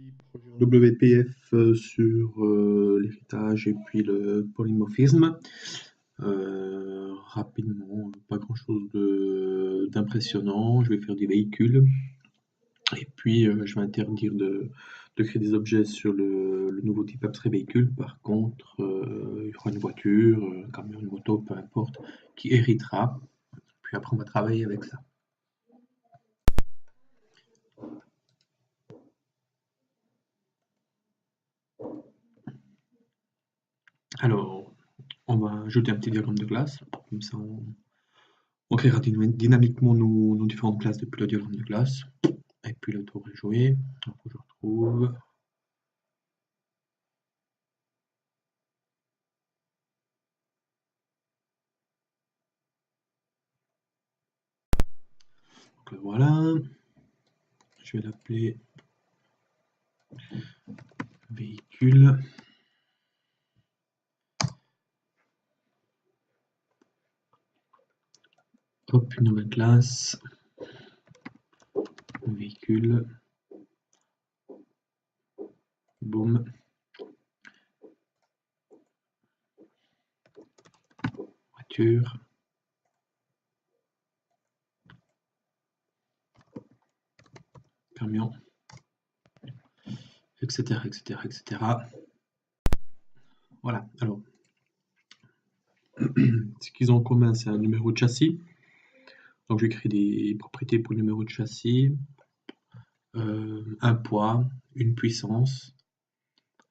petit projet en WPF sur l'héritage et puis le polymorphisme. Rapidement, pas grand-chose d'impressionnant. Je vais faire des véhicules et puis je vais interdire de créer des objets sur le nouveau type abstrait véhicule. Par contre, il y aura une voiture, un camion, une moto, peu importe, qui héritera. Puis après, on va travailler avec ça. Alors, on va ajouter un petit diagramme de classe, comme ça on créera dynamiquement nos différentes classes depuis le diagramme de classe. Et puis le tour est joué. Donc, je retrouve. Donc voilà. Je vais l'appeler véhicule. Hop, une nouvelle classe. Véhicule. Boum. Voiture. Camion. Etc. etc. etc. Voilà. Alors, ce qu'ils ont en commun, c'est un numéro de châssis. Donc, je vais créer des propriétés pour le numéro de châssis. Un poids, une puissance,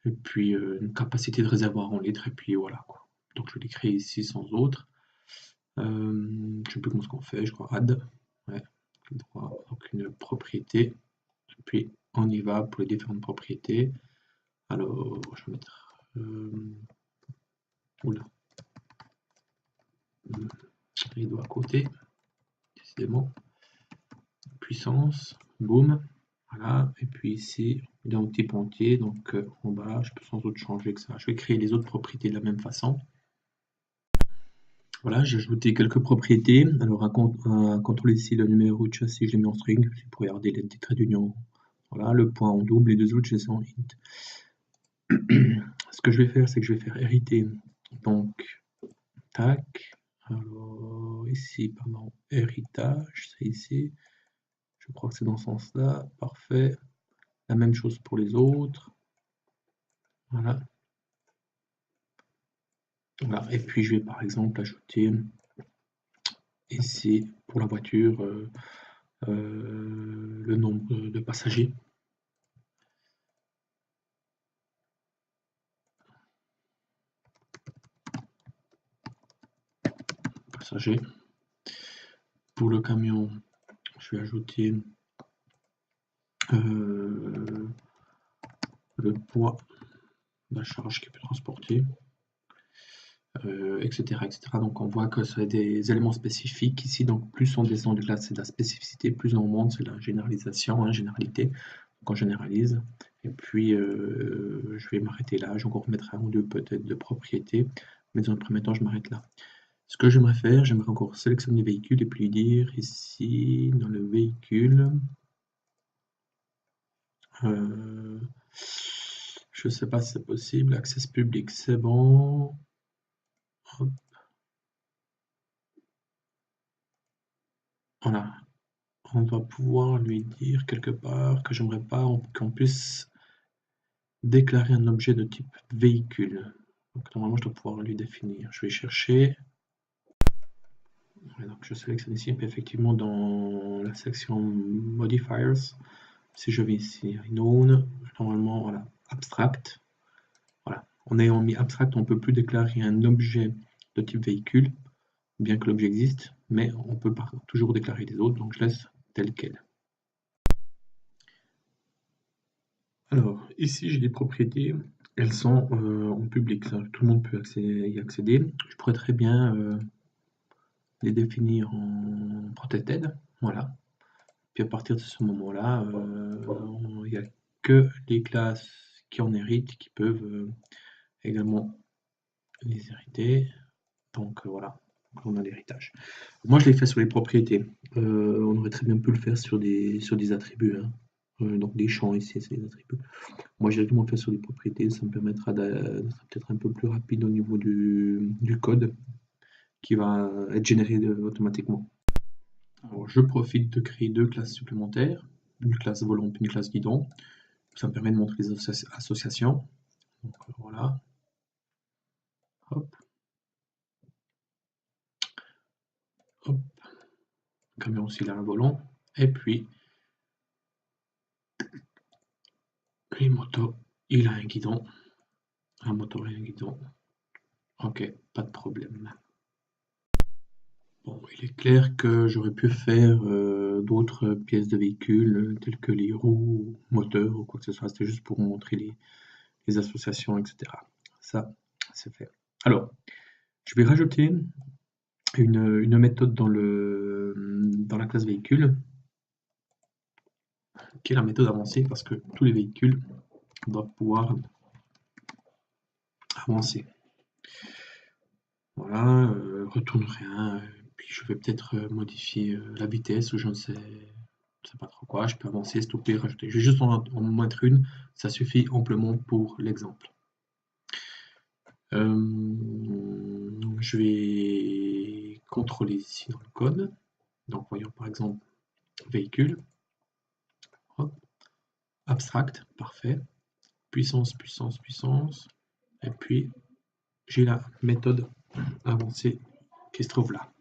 et puis une capacité de réservoir en litres, et puis voilà quoi. Donc je vais les créer ici sans autre. Je ne sais plus comment ce qu'on fait, je crois add. Ouais, donc une propriété, et puis on y va pour les différentes propriétés. Alors je vais mettre oula, il doit à côté, décidément. Puissance, boum. Voilà, et puis ici, dans le type entier, donc en bas, je peux sans doute changer que ça. Je vais créer les autres propriétés de la même façon. Voilà, j'ai ajouté quelques propriétés. Alors, un contrôle ici, le numéro de châssis, je l'ai mis en string, c'est pour regarder les traits d'union. Voilà, le point en double, les deux autres, je les ai en int. Ce que je vais faire, c'est que je vais faire hériter. Donc, tac. Alors, ici, pardon, héritage, c'est ici. Je crois que c'est dans ce sens-là. Parfait. La même chose pour les autres. Voilà. Voilà. Et puis je vais par exemple ajouter ici pour la voiture le nombre de passagers. Pour le camion, je vais ajouter le poids de la charge qui peut transporter. Etc., etc. Donc on voit que c'est des éléments spécifiques ici, donc plus on descend de classe, c'est de la spécificité, plus on monte, c'est de la généralisation, hein, généralité, donc on généralise, et puis je vais m'arrêter là, je vais encore remettre un ou deux peut-être de propriétés, mais dans un premier temps je m'arrête là. Ce que j'aimerais faire, j'aimerais encore sélectionner le véhicule et puis dire ici, dans le véhicule, je sais pas si c'est possible, access public, c'est bon. Hop. Voilà, on doit pouvoir lui dire quelque part que j'aimerais pas qu'on puisse déclarer un objet de type véhicule. Donc normalement je dois pouvoir lui définir. Je vais chercher. Donc je sélectionne ici, et puis effectivement dans la section modifiers, si je vais ici known, normalement voilà, abstract. Voilà. En ayant mis abstract, on ne peut plus déclarer un objet de type véhicule, bien que l'objet existe, mais on peut toujours déclarer des autres, donc je laisse tel quel. Alors, ici j'ai des propriétés, elles sont en public, tout le monde peut y accéder. Je pourrais très bien les définir en protected, voilà. Puis à partir de ce moment-là, il n'y a que les classes qui en héritent qui peuvent également les hériter. Donc voilà, donc on a l'héritage. Moi je l'ai fait sur les propriétés. On aurait très bien pu le faire sur des attributs, hein. donc des champs ici, c'est des attributs. Moi, j'ai directement fait sur des propriétés, ça me permettra d'être peut-être un peu plus rapide au niveau du code qui va être généré automatiquement. Alors, je profite de créer 2 classes supplémentaires, une classe volant et une classe guidon. Ça me permet de montrer les associations. Donc voilà. Hop. Hop. Le camion aussi, il a un volant. Et puis, les motos, il a un guidon. Un moteur et un guidon. Ok, pas de problème. Bon, il est clair que j'aurais pu faire d'autres pièces de véhicules, telles que les roues, moteurs ou quoi que ce soit. C'était juste pour montrer les associations, etc. Ça, c'est fait. Alors, je vais rajouter une méthode dans la classe véhicule, qui est la méthode avancée, parce que tous les véhicules doivent pouvoir avancer. Voilà, retourne rien, puis je vais peut-être modifier la vitesse, ou je ne sais pas trop quoi. Je peux avancer, stopper, rajouter. Je vais juste en mettre une, ça suffit amplement pour l'exemple. Je vais contrôler ici dans le code. Donc voyons par exemple véhicule, hop, abstract, parfait, puissance, puissance, puissance, et puis j'ai la méthode avancée qui se trouve là.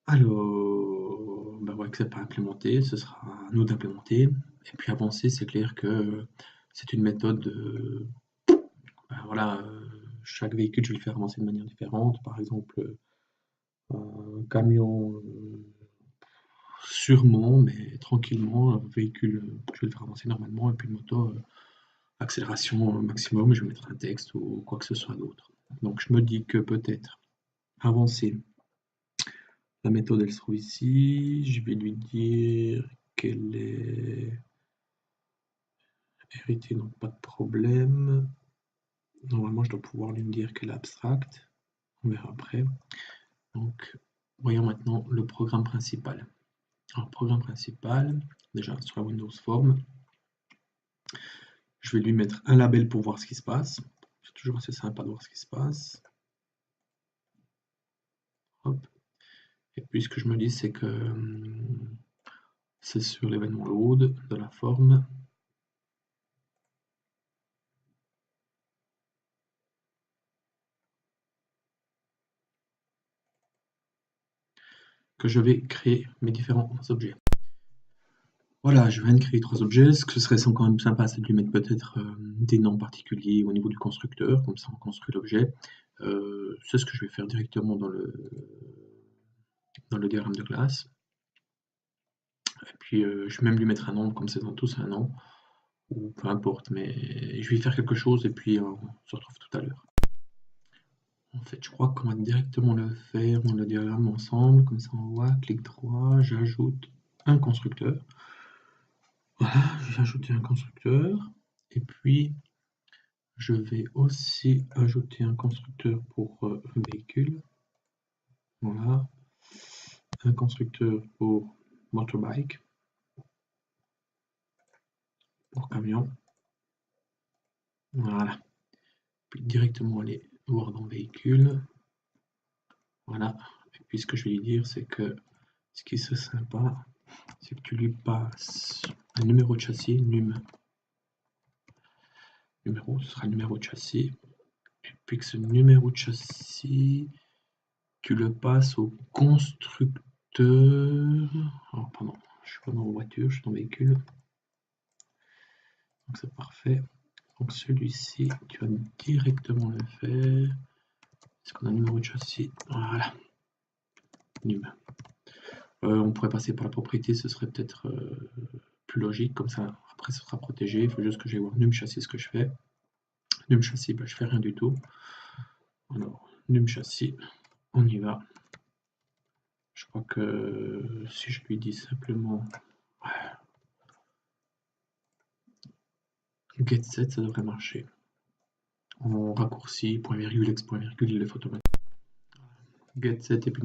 Alors, ben ouais, que c'est pas implémenté, ce sera à nous d'implémenter. Et puis avancer, c'est clair que c'est une méthode, ben voilà, chaque véhicule, je vais le faire avancer de manière différente. Par exemple, un camion, sûrement, mais tranquillement. Un véhicule, je vais le faire avancer normalement. Et puis une moto, accélération maximum, je vais mettre un texte ou quoi que ce soit d'autre. Donc je me dis que peut-être avancer. La méthode, elle se trouve ici. Je vais lui dire qu'elle est héritée, donc pas de problème. Normalement, je dois pouvoir lui dire qu'elle est abstracte. On verra après. Donc, voyons maintenant le programme principal. Alors, programme principal, déjà sur la Windows Form, je vais lui mettre un label pour voir ce qui se passe. C'est toujours assez sympa de voir ce qui se passe. Hop. Et puis, ce que je me dis, c'est que c'est sur l'événement load de la forme. Que je vais créer mes différents objets. Voilà, je viens de créer 3 objets. Ce que ce serait quand même sympa, c'est de lui mettre peut-être des noms particuliers au niveau du constructeur, comme ça on construit l'objet. C'est ce que je vais faire directement dans le diagramme de classe. Et puis je vais même lui mettre un nom, comme c'est dans tous un nom, ou peu importe, mais je vais faire quelque chose et puis on se retrouve tout à l'heure. En fait, je crois qu'on va directement le faire dans le diagramme ensemble, comme ça on voit, clic droit, j'ajoute un constructeur. Voilà, je vais ajouter un constructeur, et puis je vais aussi ajouter un constructeur pour véhicule. Voilà, un constructeur pour motorbike, pour camion. Voilà, puis directement aller voir dans véhicule. Voilà, et puis ce que je vais lui dire, c'est que ce qui est sympa, c'est que tu lui passes un numéro de châssis, numéro, ce sera le numéro de châssis, et puis que ce numéro de châssis, tu le passes au constructeur. Oh, pardon, je suis pas dans voiture, je suis dans véhicule. Donc c'est parfait. Donc celui-ci, tu vas directement le faire. Est-ce qu'on a un numéro de châssis? Voilà. Num. On pourrait passer par la propriété, ce serait peut-être plus logique, comme ça après ce sera protégé. Il faut juste que j'aille voir num châssis ce que je fais. Num châssis, bah, je fais rien du tout. Alors, num châssis, on y va. Je crois que si je lui dis simplement get set, ça devrait marcher. En raccourci, point virgule, ex point virgule, il est automatique. Get set et puis